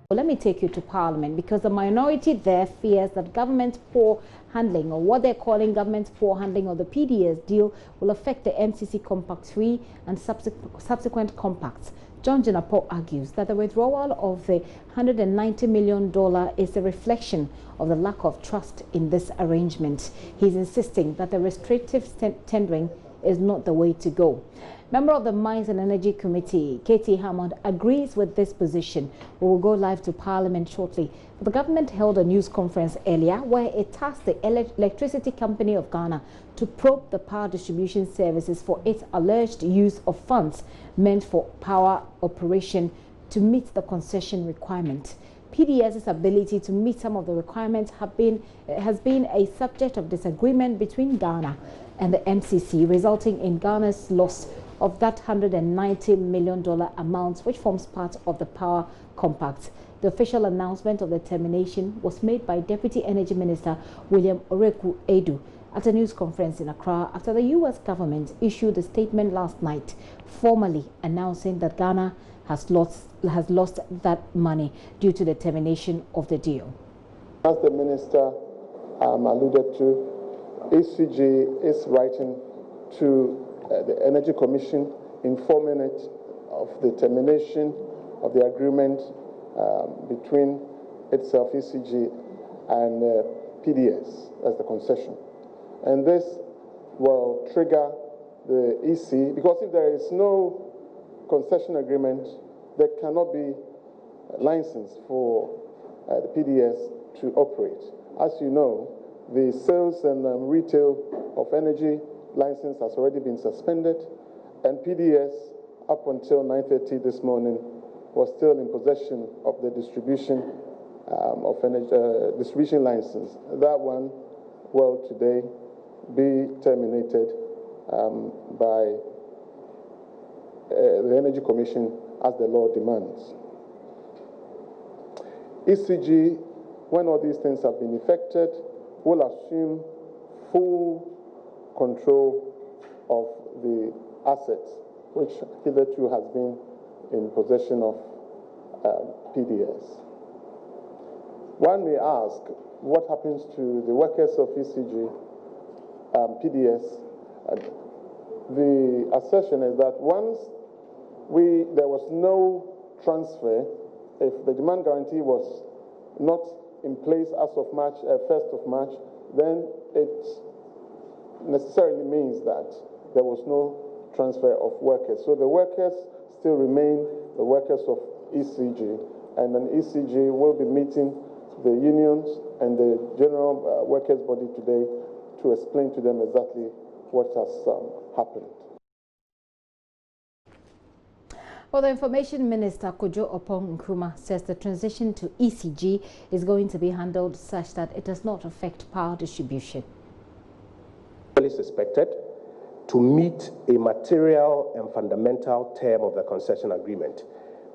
Let me take you to Parliament, because the minority there fears that government's poor handling, or what they're calling government's poor handling of the PDS deal, will affect the MCC Compact 3 and subsequent compacts. John Jinapo argues that the withdrawal of the $190 million is a reflection of the lack of trust in this arrangement. He's insisting that the restrictive tendering is not the way to go. Member of the Mines and Energy Committee, Katie Hammond, agrees with this position. We will go live to Parliament shortly. But the government held a news conference earlier where it tasked the Electricity Company of Ghana to probe the power distribution services for its alleged use of funds meant for power operation to meet the concession requirement. PDS's ability to meet some of the requirements has been a subject of disagreement between Ghana and the MCC, resulting in Ghana's loss of that $190 million amount, which forms part of the power compact. The official announcement of the termination was made by Deputy Energy Minister William Oreku Edu at a news conference in Accra after the U.S. government issued a statement last night, formally announcing that Ghana has lost that money due to the termination of the deal. As the minister alluded to, ECG is writing to the Energy Commission, informing it of the termination of the agreement between itself, ECG, and PDS as the concession. And this will trigger the EC, because if there is no concession agreement, there cannot be a license for the PDS to operate. As you know, the sales and retail of energy license has already been suspended, and PDS, up until 9:30 this morning, was still in possession of the distribution of energy, distribution license. That one will today be terminated by the Energy Commission as the law demands. ECG, when all these things have been effected, will assume full control of the assets, which hitherto has been in possession of PDS. One may ask, what happens to the workers of ECG, PDS? The assertion is that once there was no transfer, if the demand guarantee was not in place as of March, 1st of March, then it necessarily means that there was no transfer of workers. So the workers still remain the workers of ECG, and then ECG will be meeting the unions and the general workers' body today to explain to them exactly what has happened. Well, the Information Minister, Kojo Oppong Nkrumah, says the transition to ECG is going to be handled such that it does not affect power distribution. Is expected to meet a material and fundamental term of the concession agreement,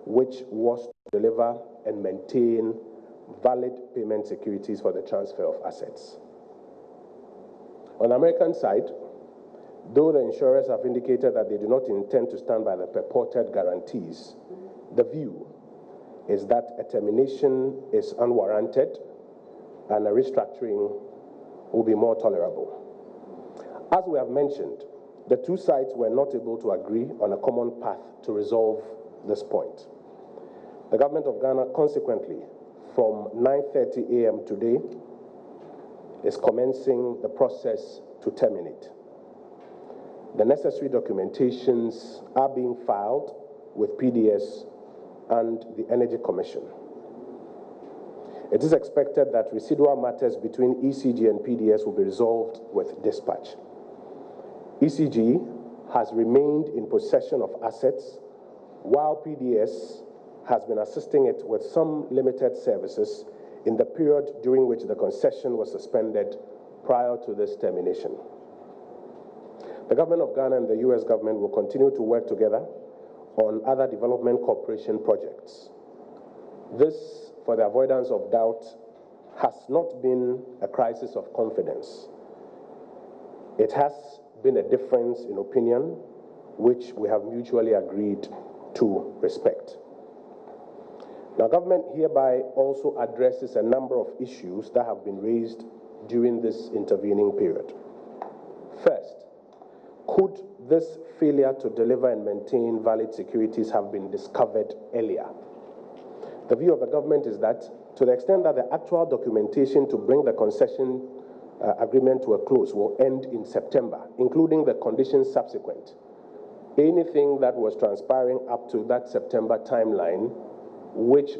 which was to deliver and maintain valid payment securities for the transfer of assets. On the American side, though the insurers have indicated that they do not intend to stand by the purported guarantees, the view is that a termination is unwarranted and a restructuring will be more tolerable. As we have mentioned, the two sides were not able to agree on a common path to resolve this point. The government of Ghana, consequently, from 9:30 a.m. today, is commencing the process to terminate. The necessary documentations are being filed with PDS and the Energy Commission. It is expected that residual matters between ECG and PDS will be resolved with dispatch. ECG has remained in possession of assets, while PDS has been assisting it with some limited services in the period during which the concession was suspended prior to this termination. The government of Ghana and the U.S. government will continue to work together on other development cooperation projects. This, for the avoidance of doubt, has not been a crisis of confidence. It has been a difference in opinion, which we have mutually agreed to respect. Now, government hereby also addresses a number of issues that have been raised during this intervening period. First, could this failure to deliver and maintain valid securities have been discovered earlier? The view of the government is that to the extent that the actual documentation to bring the concession agreement to a close will end in September, including the conditions subsequent, anything that was transpiring up to that September timeline, which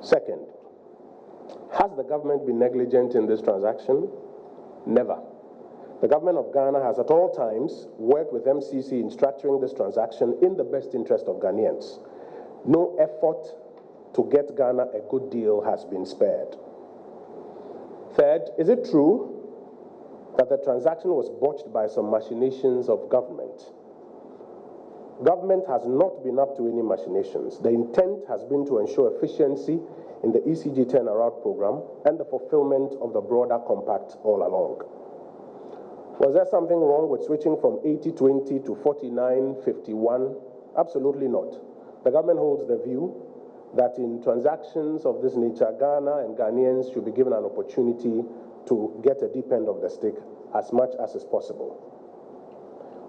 second, has the government been negligent in this transaction? Never. The government of Ghana has at all times worked with MCC in structuring this transaction in the best interest of Ghanaians. No effort to get Ghana a good deal has been spared. Third, is it true that the transaction was botched by some machinations of government? Government has not been up to any machinations. The intent has been to ensure efficiency in the ECG turnaround program and the fulfillment of the broader compact all along. Was there something wrong with switching from 80-20 to 49-51? Absolutely not. The government holds the view that in transactions of this nature, Ghana and Ghanaians should be given an opportunity to get a deep end of the stick as much as is possible.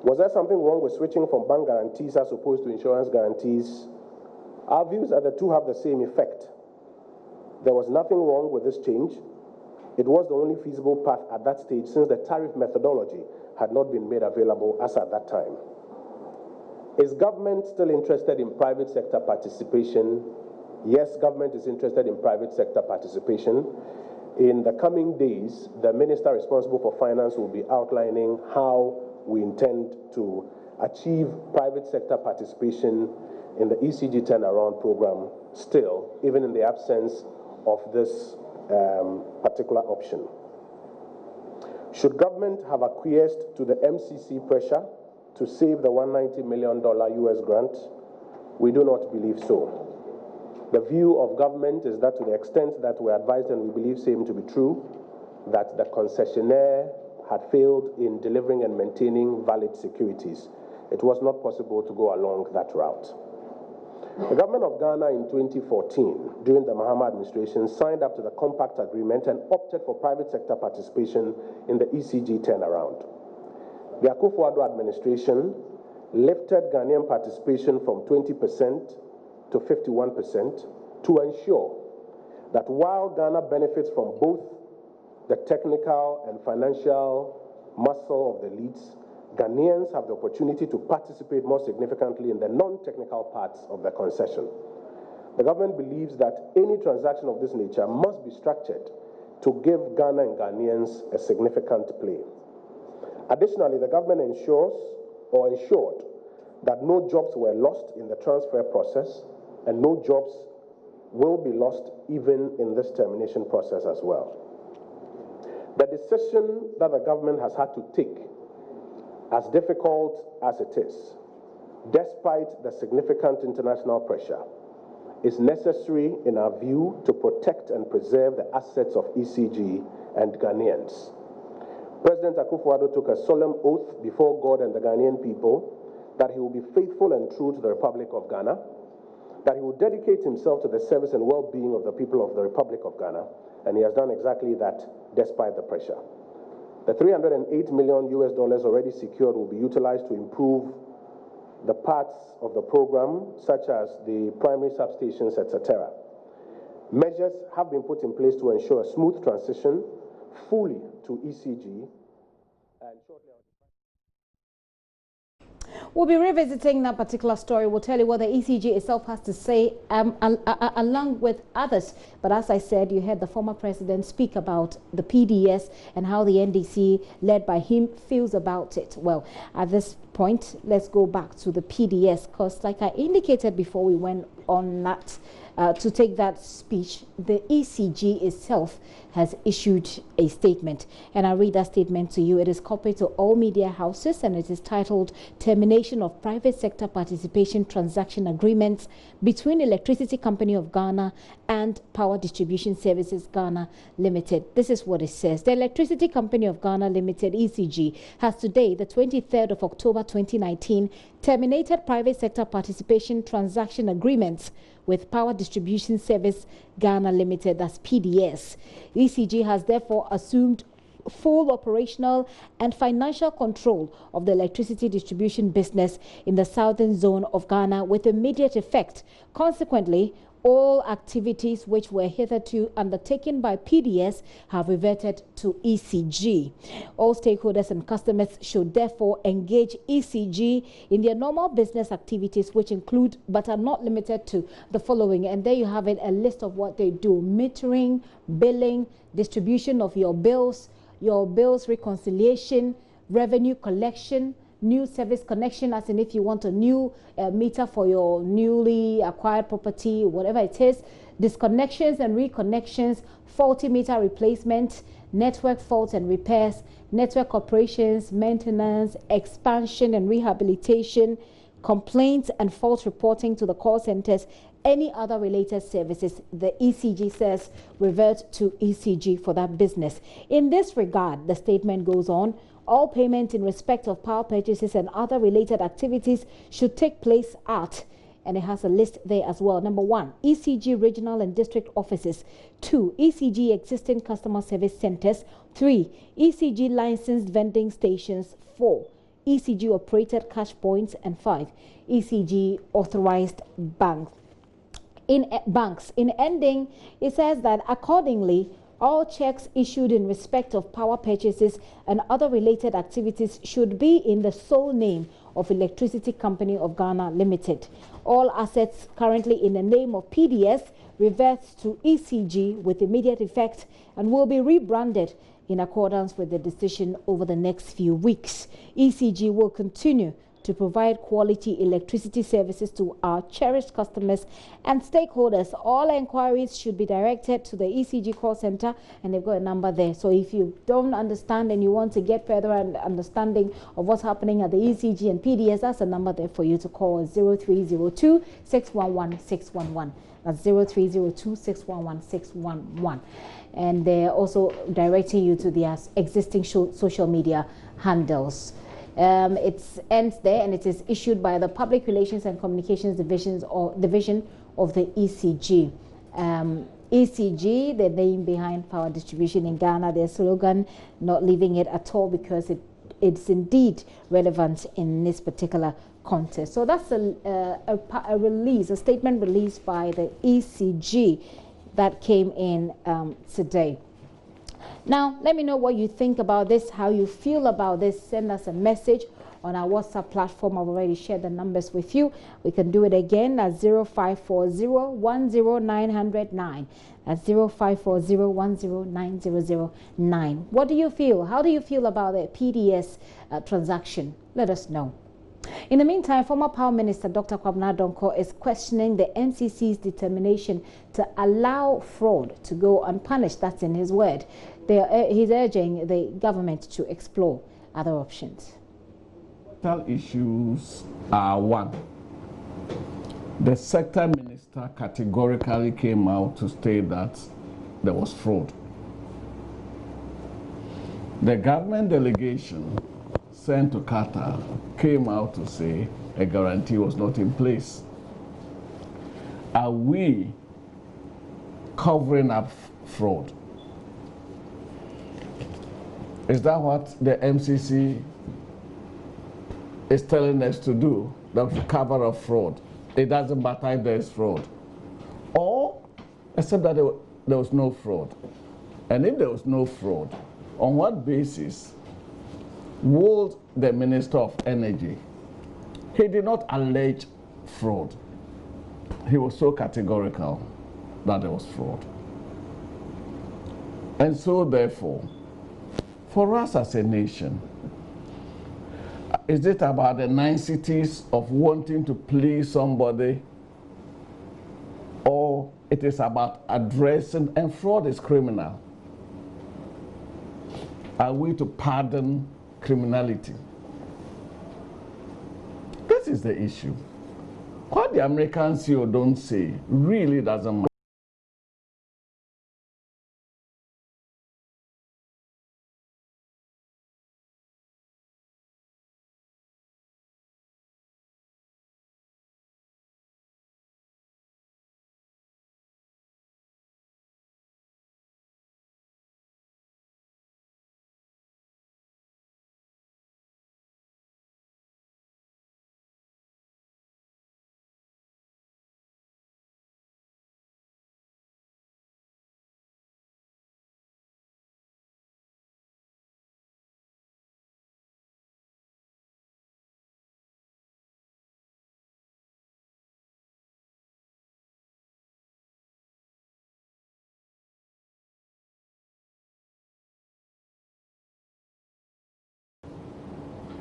Was there something wrong with switching from bank guarantees as opposed to insurance guarantees? Our views are the two have the same effect. There was nothing wrong with this change. It was the only feasible path at that stage since the tariff methodology had not been made available as at that time. Is government still interested in private sector participation? Yes, government is interested in private sector participation. In the coming days, the minister responsible for finance will be outlining how we intend to achieve private sector participation in the ECG turnaround program still, even in the absence of this particular option. Should government have acquiesced to the MCC pressure to save the $190 million US grant? We do not believe so. The view of government is that to the extent that we advised and we believe same to be true, that the concessionaire had failed in delivering and maintaining valid securities, it was not possible to go along that route. The government of Ghana in 2014, during the Mahama administration, signed up to the compact agreement and opted for private sector participation in the ECG turnaround. The Akufo-Addo administration lifted Ghanaian participation from 20% to 51% to ensure that while Ghana benefits from both the technical and financial muscle of the elites, Ghanaians have the opportunity to participate more significantly in the non-technical parts of the concession. The government believes that any transaction of this nature must be structured to give Ghana and Ghanaians a significant play. Additionally, the government ensured that no jobs were lost in the transfer process and no jobs will be lost even in this termination process as well. The decision that the government has had to take, as difficult as it is, despite the significant international pressure, is necessary in our view to protect and preserve the assets of ECG and Ghanaians. President Akufo-Addo took a solemn oath before God and the Ghanaian people that he will be faithful and true to the Republic of Ghana, that he will dedicate himself to the service and well-being of the people of the Republic of Ghana, and he has done exactly that despite the pressure. The $308 million US already secured will be utilized to improve the parts of the program, such as the primary substations, etc. Measures have been put in place to ensure a smooth transition fully to ECG. And shortly we'll be revisiting that particular story. We'll tell you what the ECG itself has to say along with others. But as I said, you heard the former president speak about the PDS and how the NDC, led by him, feels about it. Well, at this point, let's go back to the PDS, because like I indicated before we went on that to take that speech, the ECG itself has issued a statement. And I'll read that statement to you. It is copied to all media houses and it is titled Termination of Private Sector Participation Transaction Agreements between Electricity Company of Ghana and Power Distribution Services Ghana Limited. This is what it says. The Electricity Company of Ghana Limited, ECG, has today, the 23rd of October 2019, terminated private sector participation transaction agreements with Power Distribution Service Ghana Limited, that's PDS. ECG has therefore assumed full operational and financial control of the electricity distribution business in the southern zone of Ghana with immediate effect. Consequently, all activities which were hitherto undertaken by PDS have reverted to ECG. All stakeholders and customers should therefore engage ECG in their normal business activities, which include but are not limited to the following. And there you have it, a list of what they do: metering, billing, distribution of your bills reconciliation, revenue collection, new service connection, as in if you want a new meter for your newly acquired property, whatever it is, disconnections and reconnections, faulty meter replacement, network faults and repairs, network operations, maintenance, expansion and rehabilitation, complaints and fault reporting to the call centers, any other related services. The ECG says revert to ECG for that business. In this regard, the statement goes on, all payments in respect of power purchases and other related activities should take place at, and it has a list there as well. Number 1, ECG regional and district offices. 2, ECG existing customer service centers. 3, ECG licensed vending stations. 4, ECG operated cash points. And 5, ECG authorized banks. In ending, it says that accordingly, all checks issued in respect of power purchases and other related activities should be in the sole name of Electricity Company of Ghana Limited. All assets currently in the name of PDS reverts to ECG with immediate effect and will be rebranded in accordance with the decision over the next few weeks. ECG will continue to provide quality electricity services to our cherished customers and stakeholders. All inquiries should be directed to the ECG call center, and they've got a number there. So if you don't understand and you want to get further understanding of what's happening at the ECG and PDS, that's a number there for you to call, 0302 611 611. That's 0302 611 611. And they're also directing you to their existing social media handles. It ends there, and it is issued by the Public Relations and Communications Division of the ECG. ECG, the name behind power distribution in Ghana, their slogan, not leaving it at all because it's indeed relevant in this particular context. So that's a statement released by the ECG that came in today. Now, let me know what you think about this, how you feel about this. Send us a message on our WhatsApp platform. I've already shared the numbers with you. We can do it again at 0540-10909. That's 0540-10909. What do you feel? How do you feel about the PDS transaction? Let us know. In the meantime, former Power Minister Dr. Kwabena Donkor is questioning the NCC's determination to allow fraud to go unpunished. That's in his word. He's urging the government to explore other options. Issues are: 1, the sector minister categorically came out to state that there was fraud. The government delegation sent to Qatar came out to say a guarantee was not in place. Are we covering up fraud? Is that what the MCC is telling us to do? That we cover up fraud. It doesn't matter if there is fraud. Or, except that there was no fraud. And if there was no fraud, on what basis would the Minister of Energy? He did not allege fraud. He was so categorical that there was fraud. And so, therefore, for us as a nation, is it about the niceties of wanting to please somebody, or it is about addressing, and fraud is criminal. Are we to pardon criminality? This is the issue. What the Americans say or don't say really doesn't matter.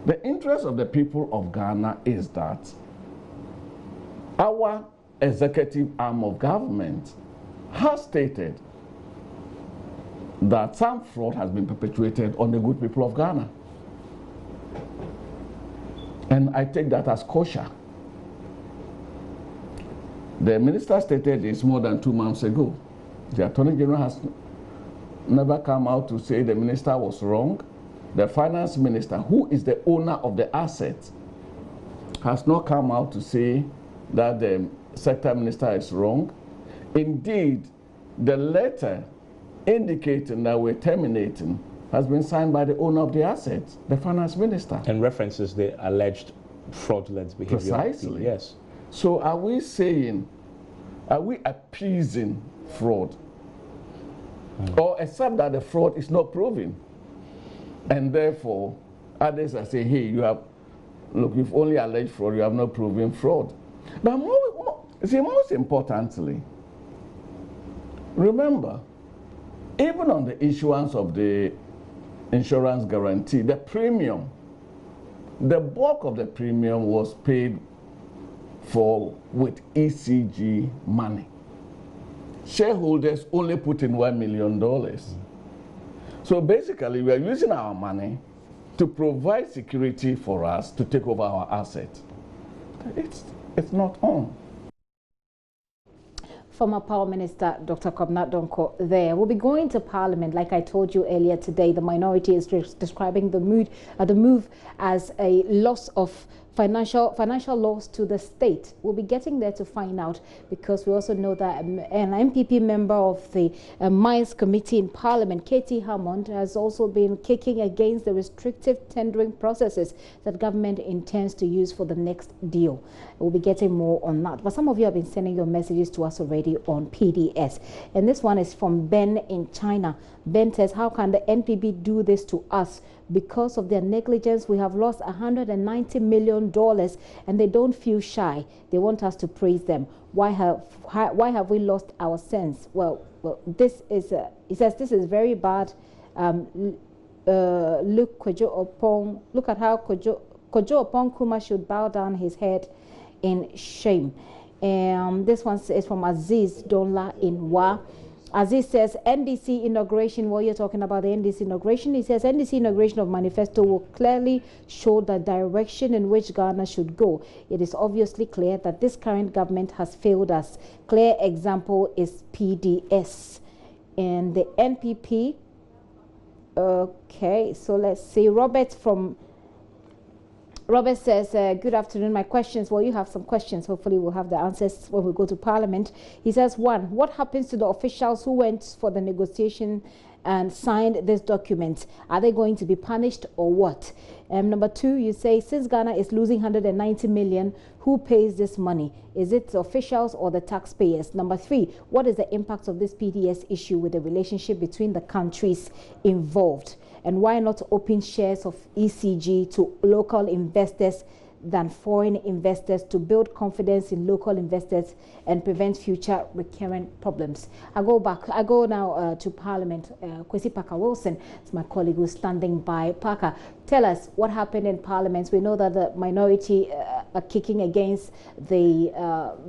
The interest of the people of Ghana is that our executive arm of government has stated that some fraud has been perpetuated on the good people of Ghana. And I take that as kosher. The minister stated this more than 2 months ago. The Attorney General has never come out to say the minister was wrong. The finance minister, who is the owner of the assets, has not come out to say that the sector minister is wrong. Indeed, the letter indicating that we're terminating has been signed by the owner of the assets, the finance minister. And references the alleged fraudulent behavior. Precisely. Yes. So are we saying, are we appeasing fraud? Or except that the fraud is not proven? And therefore, others are saying, hey, you have, look, you've only alleged fraud, you have not proven fraud. But most importantly, remember, even on the issuance of the insurance guarantee, the premium, the bulk of the premium was paid for with ECG money. Shareholders only put in $1 million. So basically, we are using our money to provide security for us to take over our assets. It's not on. Former Power Minister Dr. Kwabena Donkor there. We'll be going to Parliament, like I told you earlier today. The minority is describing the move as a loss of financial loss to the state. We'll be getting there to find out, because we also know that an MPP member of the Mines Committee in Parliament, Katie Hammond, has also been kicking against the restrictive tendering processes that government intends to use for the next deal. We'll be getting more on that. But some of you have been sending your messages to us already on PDS. And this one is from Ben in China. Ben says, how can the NPB do this to us? Because of their negligence, we have lost $190 million, and they don't feel shy. They want us to praise them. Why have we lost our sense? Well, this is he says this is very bad. Look at how Kojo Opong Kuma should bow down his head in shame. This one is from Aziz Donla in Wa. Aziz says, NDC inauguration, well, you're talking about the NDC inauguration. He says, NDC inauguration of manifesto will clearly show the direction in which Ghana should go. It is obviously clear that this current government has failed us. Clear example is PDS. And the NPP, okay, so let's see. Robert says, good afternoon. My questions, well, you have some questions. Hopefully we'll have the answers when we go to Parliament. He says, one, what happens to the officials who went for the negotiation and signed this document? Are they going to be punished or what? Number two, you say, since Ghana is losing 190 million, who pays this money? Is it the officials or the taxpayers? Number three, what is the impact of this PDS issue with the relationship between the countries involved? And why not open shares of ECG to local investors than foreign investors to build confidence in local investors and prevent future recurrent problems? I go now to Parliament. Kwesi Parker Wilson is my colleague who's standing by. Parker, tell us what happened in Parliament. We know that the minority are kicking against the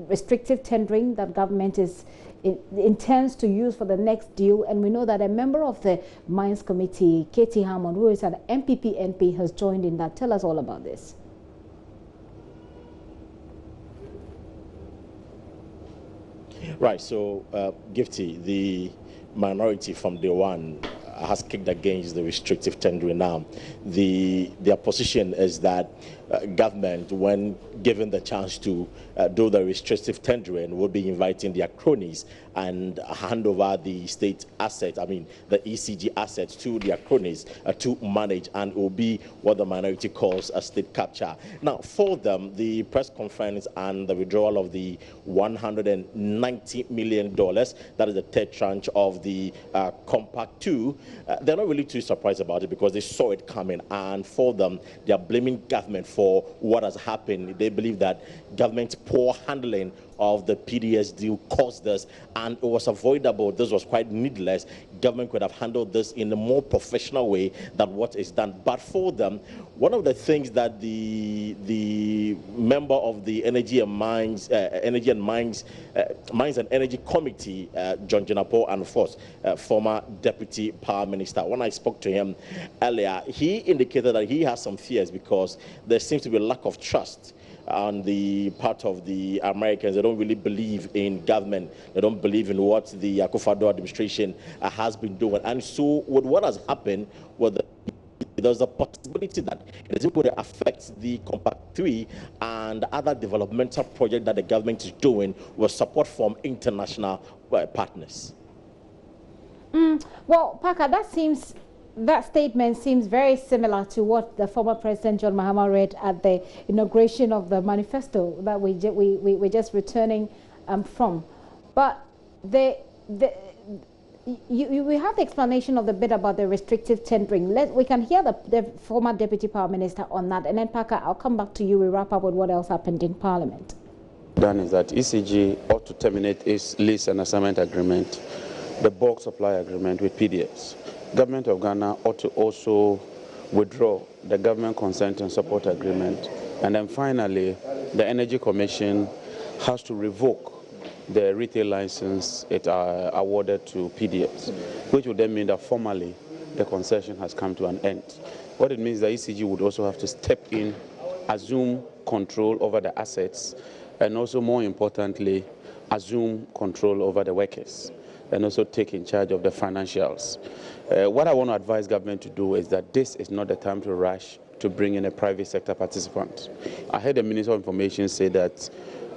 restrictive tendering that government is intends to use for the next deal. And we know that a member of the Mines Committee, Katie Hammond, who is an MPP MP, has joined in that. Tell us all about this. Right, so Gifty, the minority from day one has kicked against the restrictive tendering. Now, their position is that government, when given the chance to do the restrictive tendering, will be inviting their cronies and hand over the state assets, I mean the ECG assets, to their cronies to manage, and it will be what the minority calls a state capture. Now, for them, the press conference and the withdrawal of the $190 million, that is the third tranche of the Compact 2, they're not really too surprised about it because they saw it coming, and for them, they are blaming government for what has happened. They believe that government's poor handling of the PDS deal caused this, and it was avoidable. This was quite needless. Government could have handled this in a more professional way than what is done. But for them, one of the things that the member of the Mines and Energy Committee, John Jenapo, and of course, former Deputy Power Minister, when I spoke to him earlier, he indicated that he has some fears because there seems to be a lack of trust on the part of the Americans. They don't really believe in government. They don't believe in what the Akufo-Addo administration has been doing. And so with what has happened, there's a possibility that it is going to affect the Compact 3 and other developmental projects that the government is doing with support from international partners. Well, Parker, that statement seems very similar to what the former President John Mahama read at the inauguration of the manifesto that we're just returning from. But we have the explanation of the bit about the restrictive tendering. We can hear the former Deputy Power Minister on that. And then, Parker, I'll come back to you. We wrap up with what else happened in Parliament. Done is that ECG ought to terminate its lease and assignment agreement, the bulk supply agreement with PDS. Government of Ghana ought to also withdraw the government consent and support agreement. And then finally, the Energy Commission has to revoke the retail license it awarded to PDS, which would then mean that formally the concession has come to an end. What it means, the ECG would also have to step in, assume control over the assets, and also more importantly, assume control over the workers, and also take in charge of the financials. What I want to advise government to do is that this is not the time to rush to bring in a private sector participant. I heard the Minister of Information say that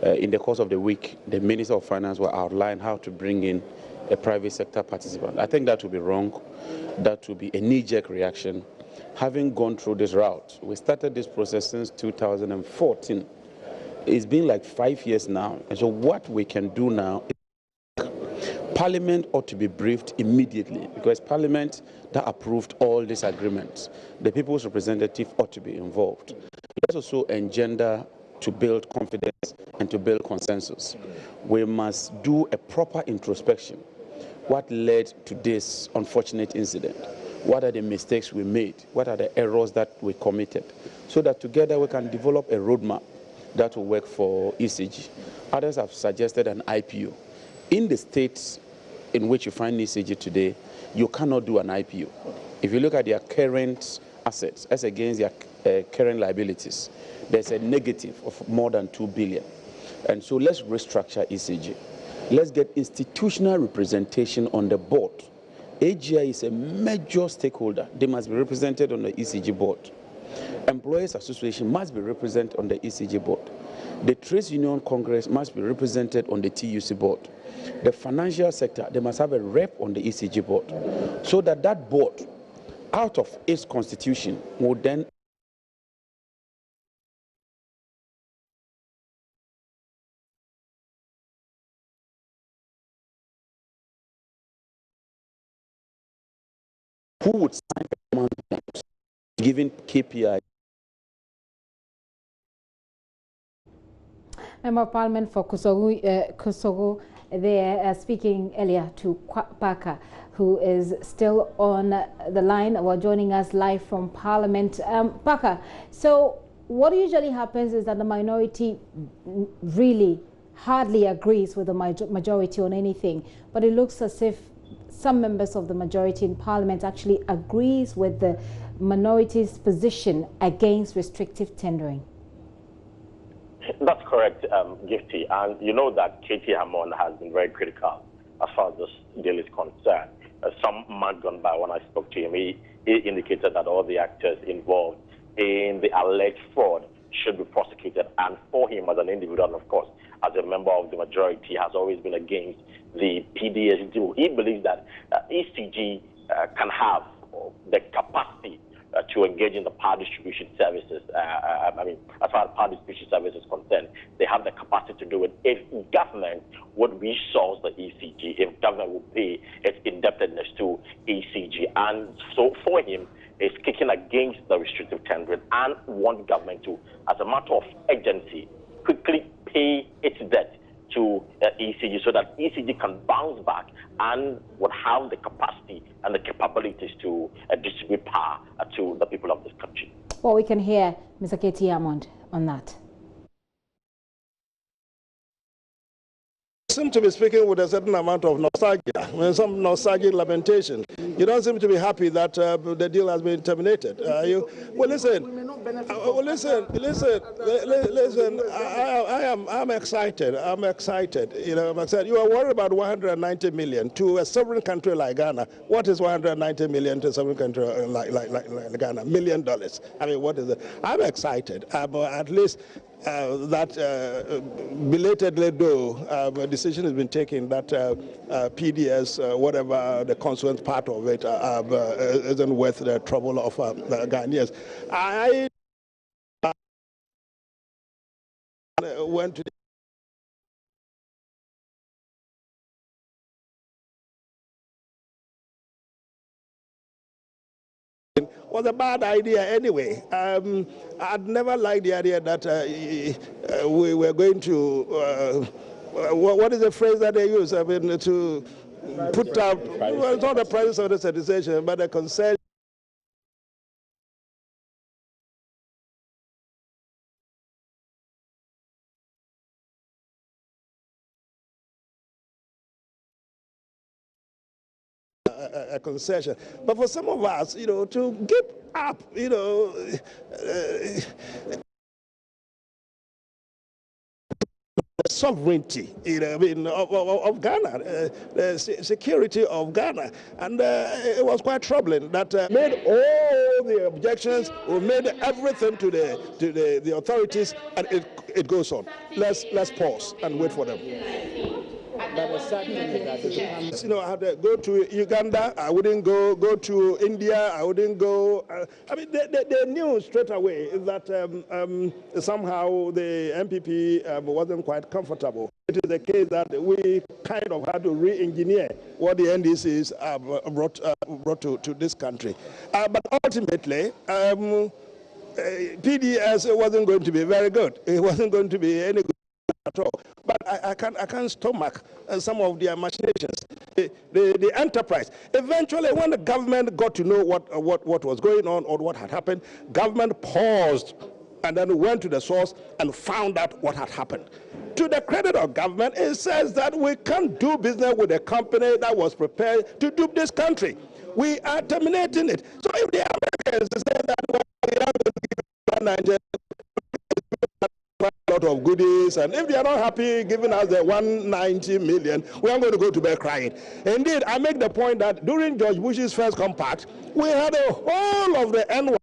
in the course of the week, the Minister of Finance will outline how to bring in a private sector participant. I think that would be wrong. That would be a knee-jerk reaction. Having gone through this route, we started this process since 2014. It's been like 5 years now. And so what we can do now is Parliament ought to be briefed immediately, because Parliament that approved all these agreements, the people's representative ought to be involved. Let's also engender to build confidence and to build consensus. We must do a proper introspection. What led to this unfortunate incident? What are the mistakes we made? What are the errors that we committed? So that together we can develop a roadmap that will work for ECG. Others have suggested an IPO. In the states in which you find ECG today, you cannot do an IPO. If you look at their current assets as against their current liabilities, there's a negative of more than 2 billion. And so let's restructure ECG. Let's get institutional representation on the board. AGI is a major stakeholder. They must be represented on the ECG board. Employers Association must be represented on the ECG board. The Trades Union Congress must be represented on the TUC board. The financial sector, they must have a rep on the ECG board, so that that board, out of its constitution, would then who would sign the giving KPI. Member of Parliament for Kosovo, there speaking earlier to Parker, who is still on the line or joining us live from Parliament. Parker, so what usually happens is that the minority really hardly agrees with the majority on anything, but it looks as if some members of the majority in Parliament actually agrees with the minority's position against restrictive tendering. That's correct, Gifty. And you know that Katie Hammond has been very critical as far as this deal is concerned. Some month gone by, when I spoke to him, he indicated that all the actors involved in the alleged fraud should be prosecuted. And for him as an individual, and of course, as a member of the majority, has always been against the PDS deal. He believes that ECG can have the capacity to engage in the power distribution services. I mean, as far as power distribution services is concerned, they have the capacity to do it if government would resource the ECG, if government would pay its indebtedness to ECG. And so for him, it's kicking against the restrictive tendering and want government to, as a matter of urgency, quickly pay its debt to ECG so that ECG can bounce back and would have the capacity and the capabilities to distribute power to the people of this country. Well, we can hear Mr. Katie Hammond on that. Seem to be speaking with a certain amount of nostalgia, some nostalgic lamentation. You don't seem to be happy that the deal has been terminated. Well, listen. Listen. I'm excited. I'm excited. You know, I'm excited. You are worried about 190 million to a sovereign country like Ghana. What is 190 million to a sovereign country like Ghana? $1 million. I mean, what is it? I'm excited. At least. That belatedly, though, a decision has been taken that PDS, whatever the consequent part of it, isn't worth the trouble of the Ghanaians. I went to was a bad idea anyway. I'd never liked the idea that we were going to, what is the phrase that they use? I mean, to put out, well, it's not the price of the sensitization, but the concession. A concession, but for some of us, you know, to give up, you know, sovereignty, you know, I mean, of Ghana, the security of Ghana, and it was quite troubling that made all the objections, we made everything to the authorities, and it goes on. Let's pause and wait for them. You know, I had to go to Uganda, I wouldn't go to India, I wouldn't go. I mean, they knew straight away that somehow the MPP wasn't quite comfortable. It is the case that we kind of had to re-engineer what the NDCs brought to this country. But ultimately, PDS wasn't going to be very good. It wasn't going to be any good at all. But I can't stomach some of their machinations. The enterprise. Eventually, when the government got to know what was going on or what had happened, government paused and then went to the source and found out what had happened. To the credit of government, it says that we can't do business with a company that was prepared to dupe this country. We are terminating it. So if the Americans say that we are going to give Nigeria a lot of goodies, and if they are not happy giving us the 190 million, we are going to go to bed crying. Indeed, I make the point that during George Bush's first compact, we had a whole of the NY